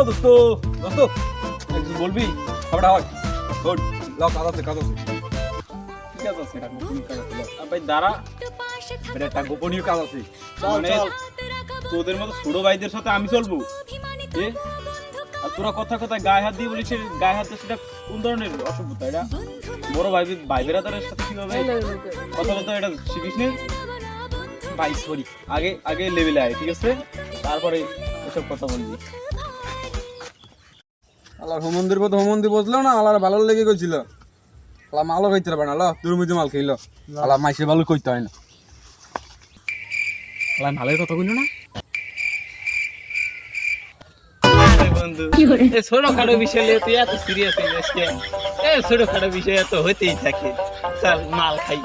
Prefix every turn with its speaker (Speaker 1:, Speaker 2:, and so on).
Speaker 1: দোস্ত দোস্ত কিছু বলবি? খবরটা হয় গুড লাও, কাজ আছে কাজ আছে। ঠিক আছে, সেটা গোপনীয় কাজ আছে।
Speaker 2: ভাই দাঁড়া,
Speaker 1: এটা একটা গোপনীয় কাজ আছে।
Speaker 2: মানে তোদের মতো ছোট ভাইদের সাথে আমি চলবো? এ আর তোরা কথা কথা গায়ে হাত দিয়ে বলিস, গায়ে হাত দিয়ে সেটা কোন ধরনের অসভ্যতা? এটা বড় ভাই ভাই বেরাদারের সাথে কিভাবে কথা বলতে হয় এটা শিখিস নি?
Speaker 1: ভাই সরি।
Speaker 2: আগে আগে লেভেলে আয়, ঠিক আছে? তারপরে এসব কথা বলবি।
Speaker 1: আল্লাহর হোমন্দির পথ হোমন্দি বুঝলো না, আল্লাহর ভালো লেগে গেছিল। আল্লাহ মালও খাইতে পারবে না, তোর মধ্যে মাল খাইলো। আল্লাহ মাইসে ভালো কইতে হয় না। আল্লাহ ভালোই কথা কইলো না।
Speaker 2: বন্ধু, এই ছোটখাটো বিষয় নিয়ে তুই এত সিরিয়াস হয়ে যাস কেন? এই ছোটখাটো বিষয় এত হইতেই থাকে। চল মাল খাই।